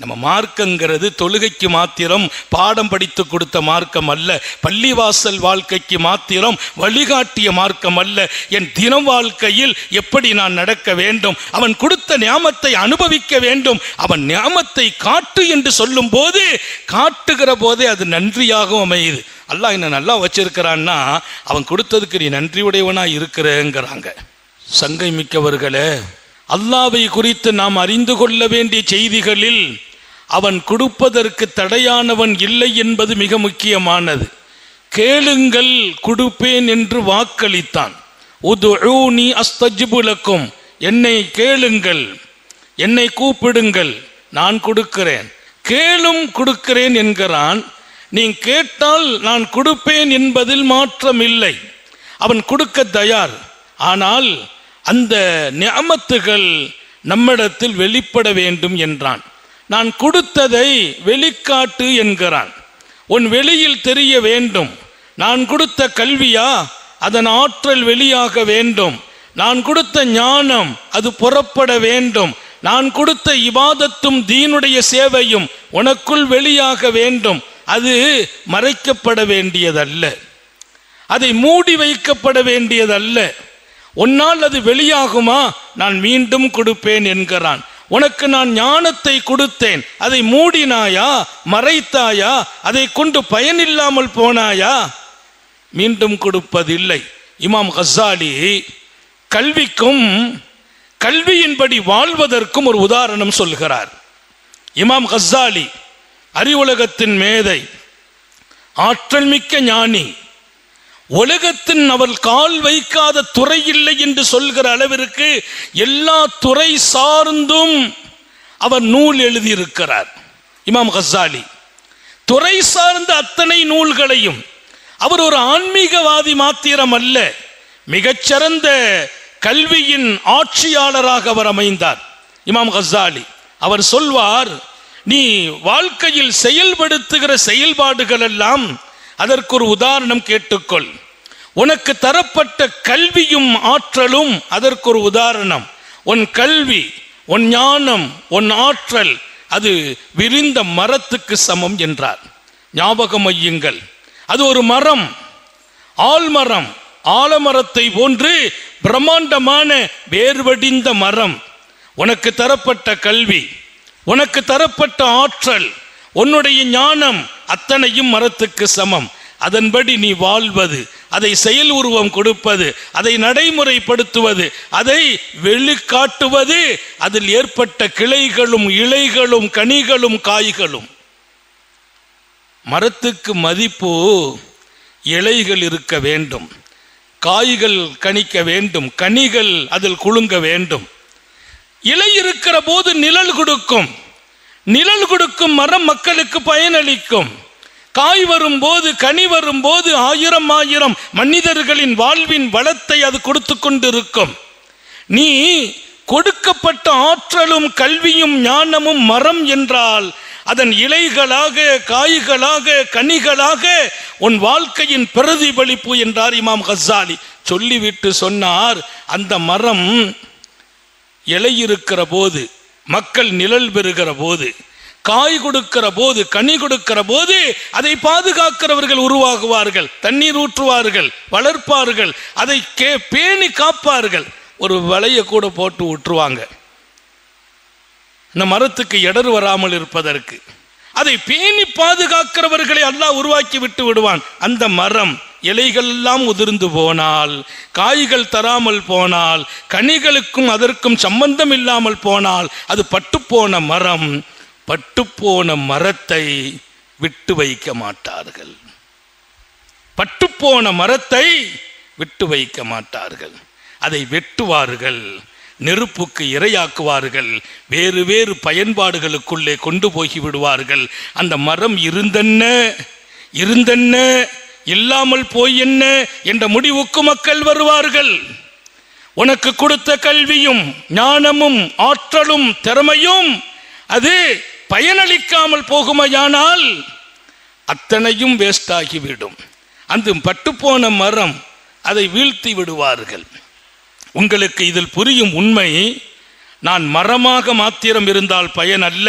நம்ம மார்க்கங்கிறது தொழுகைக்கு மாத்திரம் பாடம் படித்து கொடுத்த மார்க்கம் அல்ல, பள்ளிவாசல் வாழ்க்கைக்கு மாத்திரம் வழிகாட்டிய மார்க்கம் அல்ல. என் தினம் வாழ்க்கையில் எப்படி நான் நடக்க வேண்டும், அவன் கொடுத்த நியாமத்தை அனுபவிக்க வேண்டும். அவன் நியாமத்தை காட்டு என்று சொல்லும் போது காட்டுகிற போதே அது நன்றியாகவும் அமையுது. அல்லாஹ் என்ன நல்லா வச்சிருக்கிறான்னா அவன் கொடுத்ததுக்கு நீ நன்றியுடையவனா இருக்கிறேங்கிறாங்க. சங்கை மிக்கவர்களே, அல்லாஹ்வை குறித்து நாம் அறிந்து கொள்ள வேண்டிய செய்திகளில் அவன் கொடுப்பதற்கு தடையானவன் இல்லை என்பது மிக முக்கியமானது. கேளுங்கள் கொடுப்பேன் என்று வாக்களித்தான். உதுஊனி அஸ்தஜிபு லக்கும், என்னை கேளுங்கள், என்னை கூப்பிடுங்கள், நான் கொடுக்கிறேன். கேளும் கொடுக்கிறேன் என்கிறான். நீ கேட்டால் நான் கொடுப்பேன் என்பதில் மாற்றம் இல்லை. அவன் கொடுக்க தயார். ஆனால் அந்த நிஅமத்துகள் நம்மிடத்தில் வெளிப்பட வேண்டும் என்றான். நான் கொடுத்ததை வெளிக்காட்டு என்கிறான். உன் வெளியில் தெரிய வேண்டும். நான் கொடுத்த கல்வியா, அதன் ஆற்றல் வெளியாக வேண்டும். நான் கொடுத்த ஞானம் அது புறப்பட வேண்டும். நான் கொடுத்த இபாதத்தும் தீனுடைய சேவையும் உனக்குள் வெளியாக வேண்டும். அது மறைக்கப்பட வேண்டியதல்ல, அதை மூடி வைக்கப்பட வேண்டியதல்ல. உன்னால் அது வெளியாகுமா? நான் மீண்டும் கொடுப்பேன் என்கிறான். உனக்கு நான் ஞானத்தை கொடுத்தேன், அதை மூடினாயா, மறைத்தாயா, அதை கொண்டு பயனில்லாமல் போனாயா? மீண்டும் கொடுப்பதில்லை. இமாம் கஸ்ஸாலி கல்விக்கும் கல்வியின்படி வாழ்வதற்கும் ஒரு உதாரணம் சொல்கிறார். இமாம் கஸ்ஸாலி அறிவுலகத்தின் மேதை, ஆற்றல் மிக்க ஞானி. உலகத்தின் அவள் கால் வைக்காத துறை இல்லை என்று சொல்கிற அளவிற்கு எல்லா துறை சார்ந்தும் அவர் நூல் எழுதியிருக்கிறார். இமாம் கஸ்ஸாலி துறை சார்ந்த அத்தனை நூல்களையும், அவர் ஒரு ஆன்மீகவாதி மாத்திரம் அல்ல, மிகச்சிறந்த கல்வியின் ஆட்சியாளராக அவர் அமைந்தார். இமாம் கஸ்ஸாலி அவர் சொல்வார், நீ வாழ்க்கையில் செயல்படுத்துகிற செயல்பாடுகள் எல்லாம் அதற்கு ஒரு உதாரணம் கேட்டுக்கொள். உனக்கு தரப்பட்ட கல்வியும் ஆற்றலும் அதற்கு ஒரு உதாரணம். உன் கல்வி, உன் ஞானம், உன் ஆற்றல் அது விரிந்த மரத்துக்கு சமம் என்றார். ஞாபகம் வையுங்கள், அது ஒரு மரம், ஆல்மரம், ஆலமரத்தை போன்று பிரம்மாண்டமான வேர்வடிந்த மரம். உனக்கு தரப்பட்ட கல்வி, உனக்கு தரப்பட்ட ஆற்றல், உன்னுடைய ஞானம் அத்தனையும் மரத்துக்கு சமம். அதன்படி நீ வாழ்வது, அதை செயல் உருவம் கொடுப்பது, அதை நடைமுறைப்படுத்துவது, அதை வெளிக்காட்டுவது, அதில் ஏற்பட்ட கிளைகளும் இலைகளும் கனிகளும் காய்களும். மரத்துக்கு மதிப்பு இலைகள் இருக்க வேண்டும், காய்கள் கனிக்க வேண்டும், கனிகள் அதில் குலுங்க வேண்டும். இலை இருக்கிற போது நிழல் கொடுக்கும், நிழல் கொடுக்கும் மரம் மக்களுக்கு பயனளிக்கும். காய் வரும்போது, கனி வரும்போது ஆயிரம் ஆயிரம் மனிதர்களின் வாழ்வின் வளத்தை அது கொடுத்து கொண்டிருக்கும். நீ கொடுக்கப்பட்ட ஆற்றலும் கல்வியும் ஞானமும் மரம் என்றால் அதன் இலைகளாக, காய்களாக, கனிகளாக உன் வாழ்க்கையின் பிரதிபலிப்பு என்றார் இமாம் கஸ்ஸாலி. சொல்லிவிட்டு சொன்னார், அந்த மரம் இலை இருக்கிற போது, மக்கள் நிழல் பெறுகிற போது, காய் கொடுக்கிற போது, கனி கொடுக்கிற போது அதை பாதுகாக்கிறவர்கள் உருவாகுவார்கள், தண்ணீர் ஊற்றுவார்கள், வளர்ப்பார்கள், அதை பேணி காப்பார்கள். ஒரு வலைய கூட போட்டு விட்டுருவாங்க இந்த மரத்துக்கு இடர் வராமல் இருப்பதற்கு. அதை பேணி பாதுகாக்கிறவர்களை அல்லாஹ் உருவாக்கி விட்டு விடுவான். அந்த மரம் இலைகள் எல்லாம் உதிர்ந்து போனால், காய்கள் தராமல் போனால், கனிகளுக்கும் அதற்கும் சம்பந்தம் இல்லாமல் போனால் அது பட்டுப்போன மரம். பட்டுப்போன மரத்தை விட்டு வைக்க மாட்டார்கள், பட்டுப்போன மரத்தை விட்டு வைக்க மாட்டார்கள். அதை வெட்டுவார்கள், நெருப்புக்கு இரையாக்குவார்கள், வேறு வேறு பயன்பாடுகளுக்குள்ளே கொண்டு போய் விடுவார்கள். அந்த மரம் இருந்தென்ன, இருந்தென்ன, இல்லாமல் போய் என்ன என்ற முடிவுக்கு மக்கள் வருவார்கள். உனக்கு கொடுத்த கல்வியும் ஞானமும் ஆற்றலும் திறமையும் அது பயனளிக்காமல் போகுமையானால் அத்தனையும் வேஸ்ட் ஆகிவிடும். அந்த பட்டுப்போன மரம் அதை வீழ்த்தி விடுவார்கள். உங்களுக்கு இதில் புரியும் உண்மை, நான் மரமாக மாத்திரம் இருந்தால் பயன் அல்ல,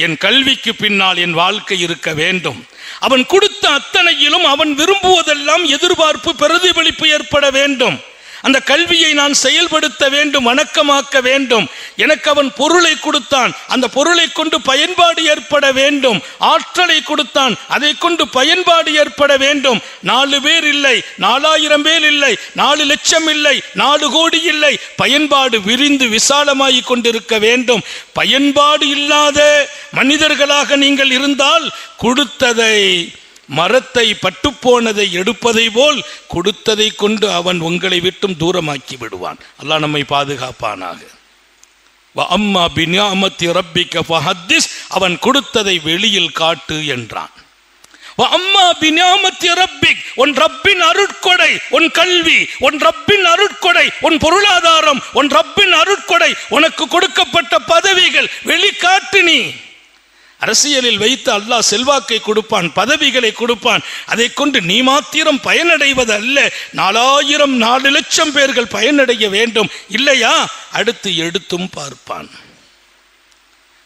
என் கல்விக்கு பின்னால் என் வாழ்க்கை இருக்க வேண்டும். அவன் கொடுத்த அத்தனையிலும் அவன் விரும்புவதெல்லாம் எதிர்பார்ப்பு பிரதிபலிப்பு ஏற்பட வேண்டும். அந்த கல்வியை நான் செயல்படுத்த வேண்டும், வணக்கமாக்க வேண்டும். எனக்கு அவன் பொருளை கொடுத்தான், அந்த பொருளை கொண்டு பயன்பாடு ஏற்பட வேண்டும். ஆற்றலை கொடுத்தான், அதை கொண்டு பயன்பாடு ஏற்பட வேண்டும். 4 பேர் இல்லை, 4000 பேர் இல்லை, 4 லட்சம் இல்லை, 4 கோடி இல்லை, பயன்பாடு விரிந்து விசாலமாகி கொண்டிருக்க வேண்டும். பயன்பாடு இல்லாத மனிதர்களாக நீங்கள் இருந்தால் கொடுத்ததை, மரத்தை பட்டுப்போனதை எடுப்பதை போல் கொடுத்ததை கொண்டு அவன் உங்களை விட்டும் தூரமாக்கி விடுவான். அல்லாஹ் நம்மை பாதுகாப்பானாக. அம்மா பினியாமத்தி ரப்பிக்க ஃபஹத்திஸ், அவன் கொடுத்ததை வெளியில் காட்டு என்றான். அம்மா பினியாமத்தி ரப்பிக், உன் ரப்பின் அருட்கொடை, உன் கல்வி, உன் ரப்பின் அருட்கொடை, உன் பொருளாதாரம், உன் ரப்பின் அருட்கொடை, உனக்கு கொடுக்கப்பட்ட பதவிகள் வெளிக்காட்டு. நீ அரசியலில் வைத்து அல்லாஹ் செல்வாக்கை கொடுப்பான், பதவிகளை கொடுப்பான். அதை கொண்டு நீ மாத்திரம் பயனடைவது அல்ல, 4000 4 லட்சம் பேர்கள் பயனடைய வேண்டும். இல்லையா, அடுத்து எடுத்தும் பார்ப்பான்.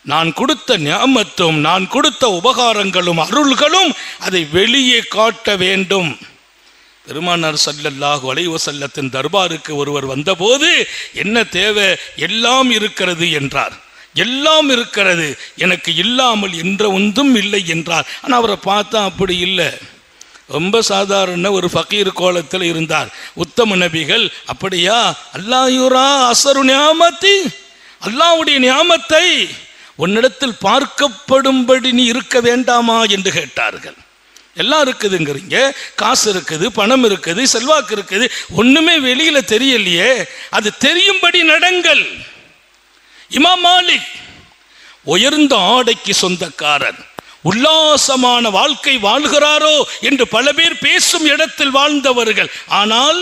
நான் கொடுத்த நியாமத்தும் நான் கொடுத்த உபகாரங்களும் அருள்களும் அதை வெளியே காட்ட வேண்டும். பெருமானார் ஸல்லல்லாஹு அலைஹி வஸல்லத்தின் தர்பாருக்கு ஒருவர் வந்தபோது என்ன தேவை? எல்லாம் இருக்கிறது என்றார். எல்லாம் இருக்கிறது, எனக்கு இல்லாமல் என்ற ஒன்றும் இல்லை என்றார். ஆனால் அவரை பார்த்தா அப்படி இல்லை, ரொம்ப சாதாரண ஒரு ஃபகீர் கோலத்தில் இருந்தார். உத்தம நபிகள் அப்படியா, அல்லாஹ்யுரா அஸரு நியாமத்தி, அல்லாஹ்வுடைய நியாமத்தை உன்னிடத்தில் பார்க்கப்படும்படி நீ இருக்க வேண்டாமா என்று கேட்டார்கள். எல்லாம் இருக்குதுங்கிறீங்க, காசு இருக்குது, பணம் இருக்குது, செல்வாக்கு இருக்குது, ஒண்ணுமே வெளியில தெரியலையே, அது தெரியும்படி நடங்கள். இமாம் மாலிக் உயர்ந்த ஆடைக்கு சொந்தக்காரர், உல்லாசமான வாழ்க்கை வாழ்கிறாரோ என்று பல பேர் பேசும் இடத்தில் வாழ்ந்தவர்கள். ஆனால்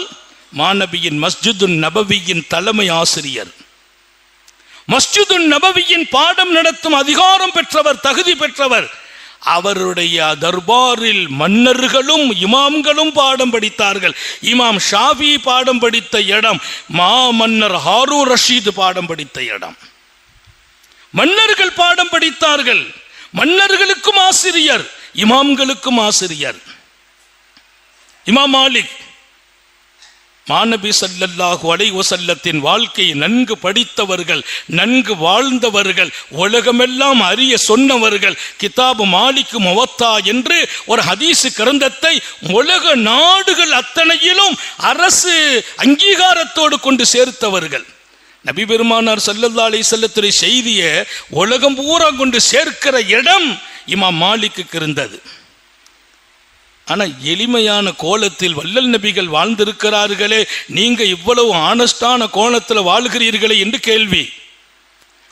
மாநபியின் மஸ்ஜிதுன் நபவியின் தலைமை ஆசிரியர், மஸ்ஜிதுன் நபவியின் பாடம் நடத்தும் அதிகாரம் பெற்றவர், தகுதி பெற்றவர். அவருடைய தர்பாரில் மன்னர்களும் இமாம்களும் பாடம் படித்தார்கள். இமாம் ஷாஃபி பாடம் படித்த இடம், மா மன்னர் ஹாரூன் ரஷீத் பாடம் படித்த இடம். மன்னர்கள் பாடம் படித்தார்கள். மன்னர்களுக்கும் ஆசிரியர், இமாம்களுக்கும் ஆசிரியர். இமாம் மாலிக் மாநபி ஸல்லல்லாஹு அலைஹி வஸல்லத்தின் வாழ்க்கையை நன்கு படித்தவர்கள், நன்கு வாழ்ந்தவர்கள், உலகமெல்லாம் அறிய சொன்னவர்கள். கிதாபு மாலிக் முவத்தா என்று ஒரு ஹதீஸ் கிரந்தத்தை உலக நாடுகள் அத்தனையிலும் அரசு அங்கீகாரத்தோடு கொண்டு சேர்த்தவர்கள். நபி பெருமானார் ஸல்லல்லாஹு அலைஹி வஸல்லத்துடைய செய்தியை உலகம் பூரா கொண்டு சேர்க்கிற இடம் இமாம் மாலிக்கு இருந்தது. ஆனால் எளிமையான கோலத்தில் வள்ளல் நபிகள் வாழ்ந்திருக்கிறார்களே, நீங்க இவ்வளவு ஆனஸ்டான கோலத்தில் வாழ்கிறீர்களே என்று கேள்வி.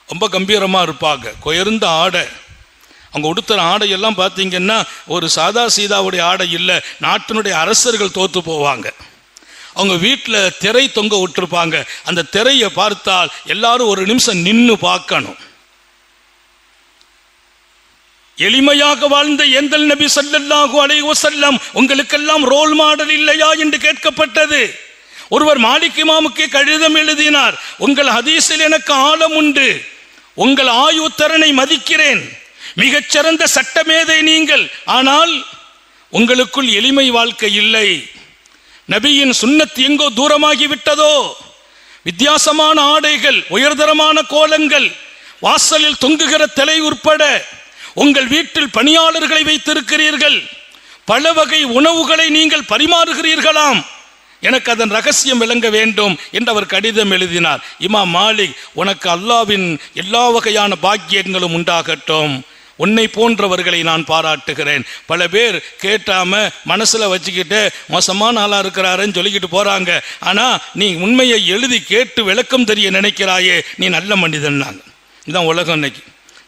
ரொம்ப கம்பீரமா இருப்பாங்க, உயர்ந்த ஆடை. அவங்க உடுத்துற ஆடையெல்லாம் பார்த்தீங்கன்னா ஒரு சாதா சீதாவுடைய ஆடை இல்லை, நாட்டினுடைய அரசர்கள் தோத்து போவாங்க. அவங்க வீட்டில் திரை தொங்க விட்டுருப்பாங்க, அந்த திரையை பார்த்தால் எல்லாரும் ஒரு நிமிஷம் நின்று பார்க்கணும். எளிமையாக வாழ்ந்த ஏந்தல் நபி ஸல்லல்லாஹு அலைஹி வஸல்லம் உங்களுக்கெல்லாம் ரோல் மாடல் இல்லையா என்று கேட்கப்பட்டது. ஒருவர் மாலிக் இமாமுக்கு கடிதம் எழுதினார், உங்கள் ஹதீஸில் எனக்கு ஆழம் உண்டு, உங்கள் ஆயுத்தரனை மதிக்கிறேன், மிகச்சிறந்த சட்டமேதை நீங்கள், ஆனால் உங்களுக்குள் எளிமை வாழ்க்கை இல்லை. நபியின் சுன்னத் எங்கோ தூரமாகி விட்டதோ? வித்தியாசமான ஆடைகள், உயர்தரமான கோலங்கள், வாசலில் தொங்குகிற தலை உட்பட உங்கள் வீட்டில் பணியாளர்களை வைத்திருக்கிறீர்கள், பல வகை உணவுகளை நீங்கள் பரிமாறுகிறீர்களாம், எனக்கு அதன் ரகசியம் விளங்க வேண்டும் என்று அவர் கடிதம் எழுதினார். இமாம் மாலிக், உனக்கு அல்லாவின் எல்லா வகையான பாக்கியங்களும் உண்டாகட்டும், உன்னை போன்றவர்களை நான் பாராட்டுகிறேன். பல பேர் கேட்டாம மனசுல வச்சுக்கிட்டு மோசமான ஆளா இருக்கிறாருன்னு சொல்லிக்கிட்டு போறாங்க. ஆனா நீ உண்மையை எழுதி கேட்டு விளக்கம் தெரிய நினைக்கிறாயே, நீ நல்ல மனிதன். இதுதான் உலகம். இன்னைக்கு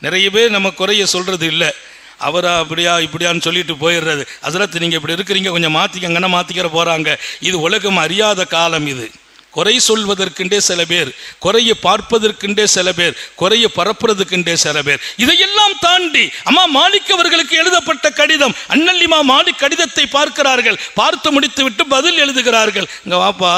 நிறைய பேர் நம்ம குறைய சொல்றது இல்லை, அவரா அப்படியா இப்படியான்னு சொல்லிட்டு போயிடுறது. ஹஸ்ரத் நீங்க இப்படி இருக்கிறீங்க, கொஞ்சம் மாத்திக்கங்கன்னா மாத்திக்கிற போறாங்க. இது உலகம் அறியாத காலம். இது குறை சொல்வதற்குண்டே சில பேர், குறைய பார்ப்பதற்குண்டே சில பேர், குறைய பரப்புறதுக்குண்டே சில பேர். இதையெல்லாம் தாண்டி அம்மா மாலிக் அவர்களுக்கு எழுதப்பட்ட கடிதம், அண்ணல் இமாம் மாலிக் கடிதத்தை பார்க்கிறார்கள், பார்த்து முடித்து விட்டு பதில் எழுதுகிறார்கள். இங்க வாப்பா,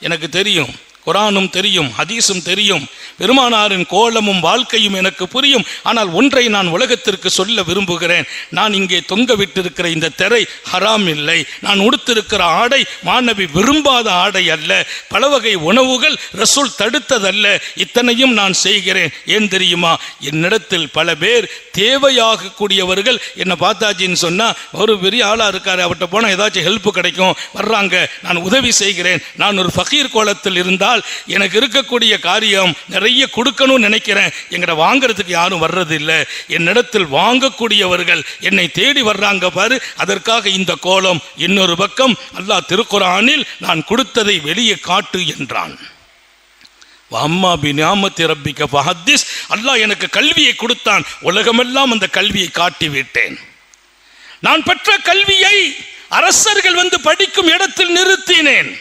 எனக்கு தெரியும் குர்ஆனும் தெரியும், ஹதீஸும் தெரியும், பெருமானாரின் கோலமும் வாழ்க்கையும் எனக்கு புரியும். ஆனால் ஒன்றை நான் உலகத்திற்கு சொல்ல விரும்புகிறேன். நான் இங்கே தொங்க விட்டிருக்கிற இந்த திரை ஹராம் இல்லை. நான் உடுத்திருக்கிற ஆடை மாணவி விரும்பாத ஆடை அல்ல. பல வகை உணவுகள் ரசூல் தடுத்ததல்ல. இத்தனையும் நான் செய்கிறேன். ஏன் தெரியுமா? என்னிடத்தில் பல பேர் தேவையாக கூடியவர்கள் என்னை பார்த்தாச்சின்னு சொன்னா, ஒரு பெரிய ஆளா இருக்காரு, அவர்கிட்ட போனா ஏதாச்சும் ஹெல்ப் கிடைக்கும், வர்றாங்க, நான் உதவி செய்கிறேன். நான் ஒரு ஃபகீர் கோலத்தில் இருந்தால் எனக்கு இருக்கக்கூடிய காரியம் நிறைய கொடுக்கணும்னு நினைக்கிறேன். எங்கட வாங்கிறதுக்கு யாரும் வர்றது இல்லை. என்னிடத்தில் வாங்கக்கூடியவர்கள் என்னை தேடி வர்றாங்க பாரு, அதற்காக இந்த கோலம். இன்னொரு பக்கம் அல்லாஹ் திருக்குர்ஆனில் நான் கொடுத்ததை வெளியே காட்டு என்றான். அம்மா பிநியாமத்தி ரப்பிக்க ஃபஹத்திஸ். அல்லாஹ் எனக்கு கல்வியை கொடுத்தான், உலகமெல்லாம் அந்த கல்வியை காட்டி விட்டேன். நான் பெற்ற கல்வியை அரசர்கள் வந்து படிக்கும் இடத்தில் நிறுத்தினேன்.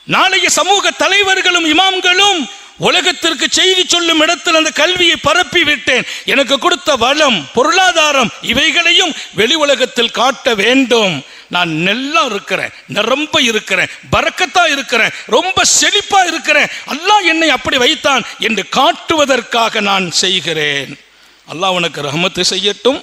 நாளைய சமூக தலைவர்களும் இமாம்களும் உலகத்திற்கு செய்தி சொல்லும் இடத்தில் அந்த கல்வியை பரப்பி விட்டேன். எனக்கு கொடுத்த வளம், பொருளாதாரம், இவைகளையும் வெளி உலகத்தில் காட்ட வேண்டும். நான் நல்லா இருக்கிறேன், நிரம்ப இருக்கிறேன், பரக்கத்தா இருக்கிறேன், ரொம்ப செழிப்பா இருக்கிறேன், அல்லாஹ் என்னை அப்படி வைத்தான் என்று காட்டுவதற்காக நான் செய்கிறேன். அல்லாஹ் உனக்கு ரஹ்மத்து செய்யட்டும்.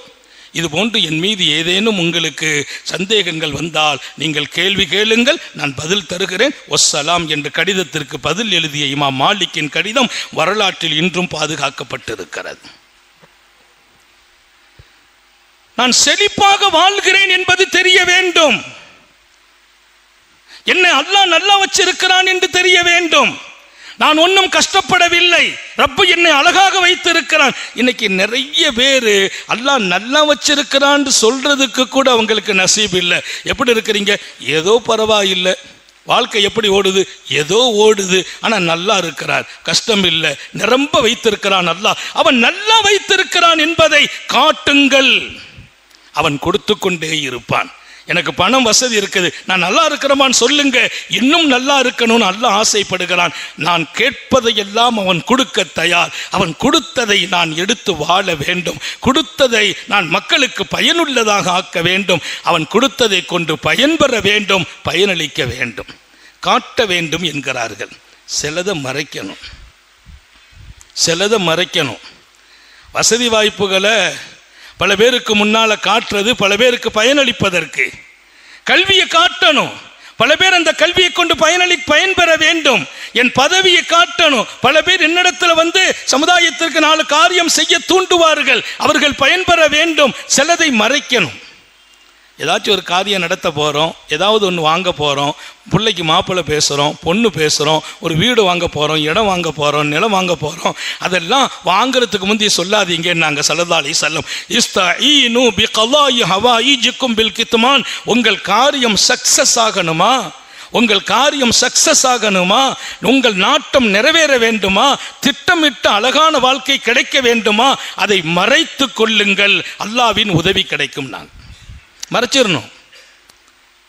இது போன்று என் மீது ஏதேனும் உங்களுக்கு சந்தேகங்கள் வந்தால் நீங்கள் கேள்வி கேளுங்கள், நான் பதில் தருகிறேன். வஸ்ஸலாம் என்று கடிதத்திற்கு பதில் எழுதிய இமாம் மாலிக்கின் கடிதம் வரலாற்றில் இன்றும் பாதுகாக்கப்பட்டிருக்கிறது. நான் செழிப்பாக வாழ்கிறேன் என்பது தெரிய வேண்டும். என்னை அல்லாஹ் நல்லா வச்சிருக்கிறான் என்று தெரிய வேண்டும். நான் ஒன்றும் கஷ்டப்படவில்லை, ரப்பு என்னை அழகாக வைத்திருக்கிறான். இன்னைக்கு நிறைய பேர் அல்லாஹ் நல்லா வச்சிருக்கிறான்னு சொல்றதுக்கு கூட அவங்களுக்கு நசீப் இல்லை. எப்படி இருக்கிறீங்க? ஏதோ பரவாயில்லை, வாழ்க்கை எப்படி ஓடுது? ஏதோ ஓடுது, ஆனா நல்லா இருக்கிறார், கஷ்டம் இல்லை, நிரம்ப வைத்திருக்கிறான் அல்லாஹ். அவன் நல்லா வைத்திருக்கிறான் என்பதை காட்டுங்கள், அவன் கொடுத்து கொண்டே இருப்பான். எனக்கு பணம் வசதி இருக்குது, நான் நல்லா இருக்கிறமான்னு சொல்லுங்க. இன்னும் நல்லா இருக்கணும்னு அல்லாஹ் ஆசைப்படுகிறான். நான் கேட்பதையெல்லாம் அவன் கொடுக்க தயார். அவன் கொடுத்ததை நான் எடுத்து வாழ வேண்டும். கொடுத்ததை நான் மக்களுக்கு பயனுள்ளதாக ஆக்க வேண்டும். அவன் கொடுத்ததை கொண்டு பயன்பெற வேண்டும், பயனளிக்க வேண்டும், காட்ட வேண்டும் என்கிறார்கள். சிலதை மறைக்கணும், சிலதை மறைக்கணும். வசதி வாய்ப்புகளை பல பேருக்கு முன்னால காட்டுறது பல பேருக்கு பயனளிப்பதற்கு. கல்வியை காட்டணும், பல பேர் அந்த கல்வியை கொண்டு பயன்பெற வேண்டும். என் பதவியை காட்டணும், பல பேர் என்னிடத்துல வந்து சமுதாயத்திற்கு 4 காரியம் செய்ய தூண்டுவார்கள், அவர்கள் பயன்பெற வேண்டும். சிலதை மறைக்கணும். ஏதாச்சும் ஒரு காரியம் நடத்த போகிறோம், ஏதாவது ஒன்று வாங்க போகிறோம், பிள்ளைக்கு மாப்பிள்ளை பேசுகிறோம், பொண்ணு பேசுகிறோம், ஒரு வீடு வாங்க போகிறோம், இடம் வாங்க போகிறோம், நிலம் வாங்க போகிறோம், அதெல்லாம் வாங்கிறதுக்கு முந்தைய சொல்லாதீங்க. நாங்கள் ஸல்லல்லாஹு அலைஹி வஸல்லம் இஸ்தஈனு பிகலாஇ ஹவாயிஜிக்கும் பில் கித்மான். உங்கள் காரியம் சக்சஸ் ஆகணுமா, உங்கள் காரியம் சக்சஸ் ஆகணுமா, உங்கள் நாட்டம் நிறைவேற வேண்டுமா, திட்டமிட்ட அழகான வாழ்க்கை கிடைக்க வேண்டுமா, அதை மறைத்து கொள்ளுங்கள், அல்லாஹ்வின் உதவி கிடைக்கும். நாங்கள் மறைச்சிடணும்.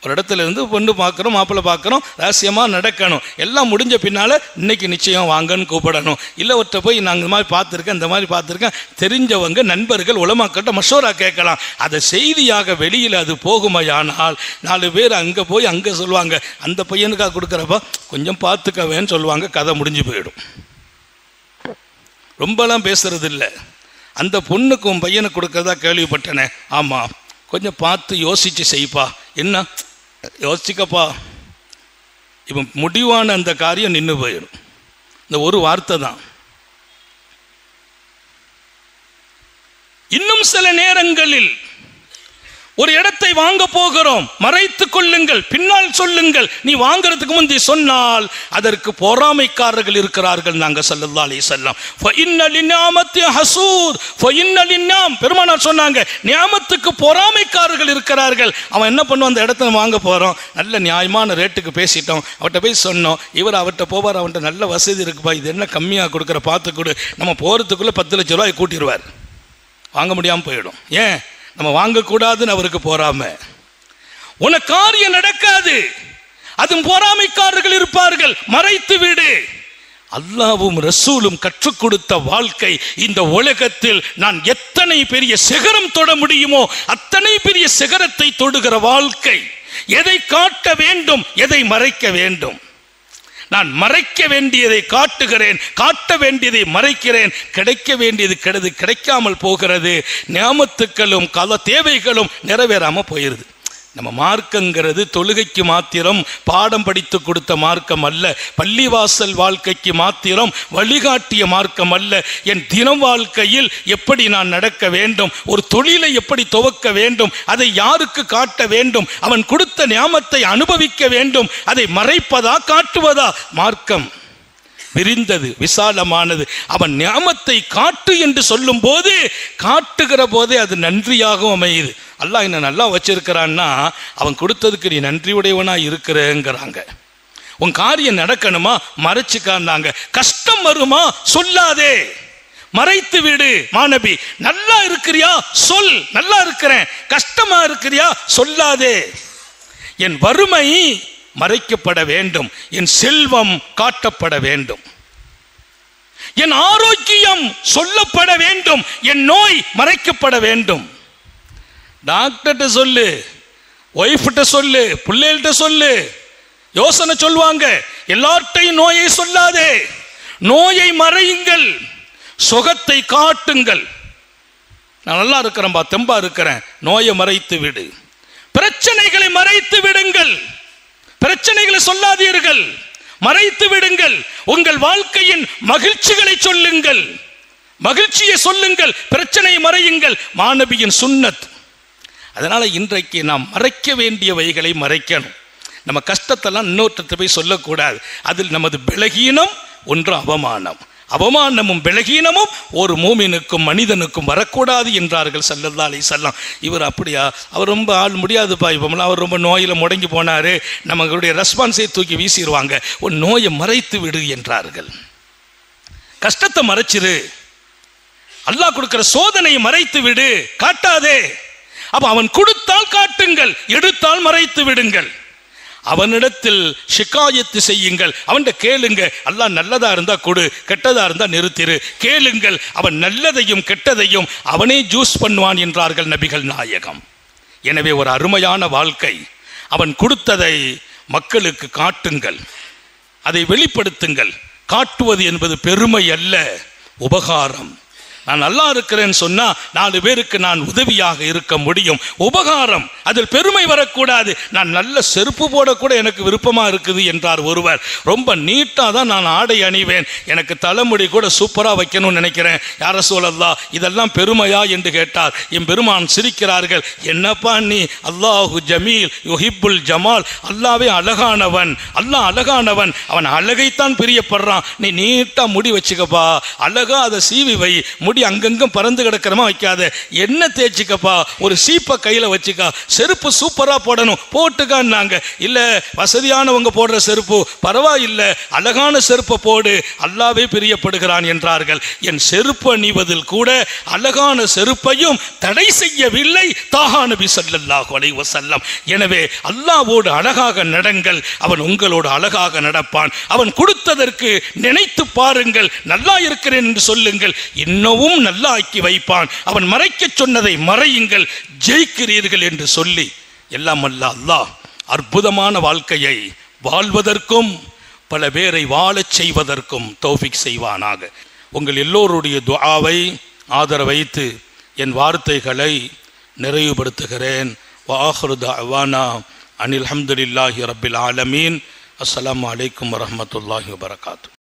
ஒரு இடத்துல இருந்து பொண்ணு பார்க்குறோம், மாப்பிள்ளை பார்க்குறோம், ரகசியமாக நடக்கணும். எல்லாம் முடிஞ்ச பின்னால் இன்னைக்கு நிச்சயம் வாங்கன்னு கூப்பிடணும். இல்லை ஒருத்த போய் நான் இந்த மாதிரி பார்த்துருக்கேன், இந்த மாதிரி பார்த்துருக்கேன், தெரிஞ்சவங்க நண்பர்கள் உலமாக்கிட்ட மஷூரா கேட்கலாம். அதை செய்தியாக வெளியில் அது போகுமையானால் 4 பேர் அங்கே போய் அங்கே சொல்லுவாங்க, அந்த பையனுக்காக கொடுக்குறப்ப கொஞ்சம் பார்த்துக்கவேன்னு சொல்லுவாங்க, கதை முடிஞ்சு போயிடும். ரொம்பலாம் பேசுறது இல்லை. அந்த பொண்ணுக்கு உன் பையனுக்கு கொடுக்கறதா கேள்விப்பட்டனே, ஆமாம், கொஞ்சம் பார்த்து யோசிச்சு செய்ப்பா. என்ன யோசிச்சுக்கப்பா, இப்போ முடிவான அந்த காரியம் நின்று போயிடும். இந்த ஒரு வார்த்தை தான். இன்னும் சில நேரங்களில் ஒரு இடத்தை வாங்க போகிறோம், மறைத்துக் கொள்ளுங்கள், பின்னால் சொல்லுங்கள். நீ வாங்குறதுக்கு முந்தி சொன்னால் அதற்கு பொறாமைக்காரர்கள் இருக்கிறார்கள். நாங்க ஸல்லல்லாஹு அலைஹி வஸல்லம் ஃபஇன்ன லின்னியாமத்தி ஹஸூத் ஃபஇன்ன லின்னியாம், பெருமானார் சொன்னாங்க, நியாமத்துக்கு பொறாமைக்காரர்கள் இருக்கிறார்கள். அவன் என்ன பண்ணுவான், அந்த இடத்த வாங்க போறோம், நல்ல நியாயமான ரேட்டுக்கு பேசிட்டோம், அவர்கிட்ட போய் சொன்னோம், இவர் அவர்கிட்ட போவார், அவன்கிட்ட நல்ல வசதி இருக்குப்பா, இது என்ன கம்மியாக கொடுக்குற பார்த்து கொடு, நம்ம போகிறதுக்குள்ளே 10 லட்ச ரூபாய் கூட்டிடுவார், வாங்க முடியாமல் போயிடும். ஏன் நம்ம வாங்கக்கூடாதுன்னு அவருக்கு போறாம. உனக்கு காரியம் நடக்காது, அதுவும் பொறாமைக்காரர்கள் இருப்பார்கள், மறைத்து விடு. அல்லாஹ்வும் ரசூலும் கற்றுக் கொடுத்த வாழ்க்கை, இந்த உலகத்தில் நான் எத்தனை பெரிய சிகரம் தொட முடியுமோ அத்தனை பெரிய சிகரத்தை தொடுகிற வாழ்க்கை. எதை காட்ட வேண்டும், எதை மறைக்க வேண்டும். நான் மறைக்க வேண்டியதை காட்டுகிறேன், காட்ட வேண்டியதை மறைக்கிறேன். கிடைக்க வேண்டியது கிடைக்காமல் போகிறது. நியாமத்துக்களும் கல தேவைகளும் நிறைவேறாம போயிருது. நம்ம மார்க்கங்கிறது தொழுகைக்கு மாத்திரம் பாடம் படித்து கொடுத்த மார்க்கம் அல்ல, பள்ளிவாசல் வாழ்க்கைக்கு மாத்திரம் வழிகாட்டிய மார்க்கம் அல்ல. என் தினம் வாழ்க்கையில் எப்படி நான் நடக்க வேண்டும், ஒரு தொழிலை எப்படி துவக்க வேண்டும், அதை யாருக்கு காட்ட வேண்டும், அவன் கொடுத்த நியாமத்தை அனுபவிக்க வேண்டும், அதை மறைப்பதா காட்டுவதா? மார்க்கம் விரிந்தது, விசாலமானது. அவன் நியாமத்தை காட்டு என்று சொல்லும் போது காட்டுகிற போதே அது நன்றியாகவும் அமையுது. அல்லாஹ் என்ன நல்லா வச்சிருக்கிறான்னா அவன் கொடுத்ததுக்கு நீ நன்றியுடையவனா இருக்கிறேங்கிறாங்க. உன் காரியம் நடக்கணுமா மறைச்சுக்கான்னாங்க. கஷ்டம் வருமா சொல்லாதே, மறைத்து விடு. மாநபி, நல்லா இருக்கிறியா சொல், நல்லா இருக்கிறேன். கஷ்டமா இருக்கிறியா சொல்லாதே. என் வறுமை மறைக்கப்பட வேண்டும், என் செல்வம் காட்டப்பட வேண்டும், என் ஆரோக்கியம் சொல்லப்பட வேண்டும், என் நோய் மறைக்கப்பட வேண்டும். டாக்டர்கிட்ட சொல்லு, ஒய்ஃப்கிட்ட சொல்லு, பிள்ளைகள்கிட்ட சொல்லு, யோசனை சொல்லுவாங்க. எல்லார்ட்டையும் நோயை சொல்லாதே, நோயை மறையுங்கள், சுகத்தை காட்டுங்கள். நான் நல்லா இருக்கிறேன்பா, தெம்பா இருக்கிறேன், நோயை மறைத்து விடு. பிரச்சனைகளை மறைத்து விடுங்கள், பிரச்சனைகளை சொல்லாதீர்கள், மறைத்து விடுங்கள். உங்கள் வாழ்க்கையின் மகிழ்ச்சிகளை சொல்லுங்கள், மகிழ்ச்சியை சொல்லுங்கள், பிரச்சனையை மறையுங்கள். மாநபியின் சுன்னத். அதனால இன்றைக்கு நாம் மறைக்க வேண்டியவைகளை மறைக்கணும். நம்ம கஷ்டத்தெல்லாம் இன்னொருத்த போய் சொல்லக்கூடாது. அதில் நமது பலகீனம் ஒன்று அவமானம். அவமானமும் பலகீனமும் ஒரு மூமினுக்கும் மனிதனுக்கும் வரக்கூடாது என்றார்கள் ஸல்லல்லாஹு அலைஹி வஸல்லம். இவர் அப்படியா, அவர் ரொம்ப ஆள் முடியாதுப்பா, இப்போ அவர் ரொம்ப நோயில் முடங்கி போனார், நம்மளுடைய ரெஸ்பான்ஸை தூக்கி வீசிடுவாங்க, உன் நோயை மறைத்து விடு என்றார்கள். கஷ்டத்தை மறைச்சிரு, அல்லாஹ் கொடுக்கிற சோதனையை மறைத்து விடு, காட்டாதே. அப்ப அவன் கொடுத்தால் காட்டுங்கள், எடுத்தால் மறைத்து விடுங்கள். அவனிடத்தில் ஷிகாயத்து செய்யுங்கள், அவன்கிட்ட கேளுங்க. அல்லாஹ் நல்லதா இருந்தா கொடு, கெட்டதா இருந்தா நிறுத்திரு. கேளுங்கள், அவன் நல்லதையும் கெட்டதையும் அவனே ஜூஸ் பண்ணுவான் என்றார்கள் நபிகள் நாயகம். எனவே ஒரு அருமையான வாழ்க்கை. அவன் கொடுத்ததை மக்களுக்கு காட்டுங்கள், அதை வெளிப்படுத்துங்கள். காட்டுவது என்பது பெருமை அல்ல, உபகாரம். நான் நல்லா இருக்கிறேன்னு சொன்னா 4 பேருக்கு நான் உதவியாக இருக்க முடியும். உபகாரம், அதில் பெருமை வரக்கூடாது. நான் நல்ல செருப்பு போட கூட எனக்கு விருப்பமா இருக்குது என்றார் ஒருவர். ரொம்ப நீட்டா தான் நான் ஆடை அணிவேன், எனக்கு தலைமுடி கூட சூப்பரா வைக்கணும்னு நினைக்கிறேன், யா ரசூலல்லாஹ் இதெல்லாம் பெருமையா என்று கேட்டார். என் பெருமான் சிரிக்கிறார்கள். என்னப்பா நீ, அல்லாஹு ஜமீல் யுஹிப்புல் ஜமால், அல்லாவே அழகானவன், அல்லாஹ் அழகானவன், அவன் அழகைத்தான் பிரியப்படுறான். நீ நீட்டா முடி வச்சுக்கப்பா, அழகா அதை சீவி வை, அங்கங்கும் பறந்து கிடக்கிறமா வைக்காத, என்ன தேய்ச்சிக்கப்பா, ஒரு சீப்பை கையில வச்சுக்கா, செருப்பு சூப்பரா போடணும் போட்டுக்கான்னாங்க. இல்ல வசதியானவங்க போடுற செருப்பு பரவாயில்ல, அழகான செருப்பை போடு, அல்லாவே பிரியப்படுகிறான் என்றார்கள். என் செருப்பு அணிவதில் கூட அழகான செருப்பையும் தடை செய்யவில்லை தாஹா நபி ஸல்லல்லாஹு அலைஹி வஸல்லம். எனவே அல்லாஹ்வோடு அழகாக நடங்கள், அவன் உங்களோடு அழகாக நடப்பான். அவன் கொடுத்ததற்கு நினைத்து பாருங்கள், நல்லா இருக்கிறேன் என்று சொல்லுங்கள், இன்னும் நல்லா ஆக்கி வைப்பான். அவன் மறைக்க சொன்னதை மறையுங்கள், ஜெயிக்கிறீர்கள் என்று சொல்லி எல்லாம் அல்ல அல்லாஹ் அற்புதமான வாழ்க்கையை வாழ்வதற்கும் பல பேரை வாழச் செய்வதற்கும் தௌஃபீக் செய்வானாக. உங்கள் எல்லோருடைய துஆவை ஆதரவைத்து என் வார்த்தைகளை நிறைவுபடுத்துகிறேன். வஆகிரு தஅவானா அனில் ஹம்துலில்லாஹி ரப்பில் ஆலமீன். அஸ்ஸலாமு அலைக்கும் வரஹ்மத்துல்லாஹி வபரகாத்துஹு.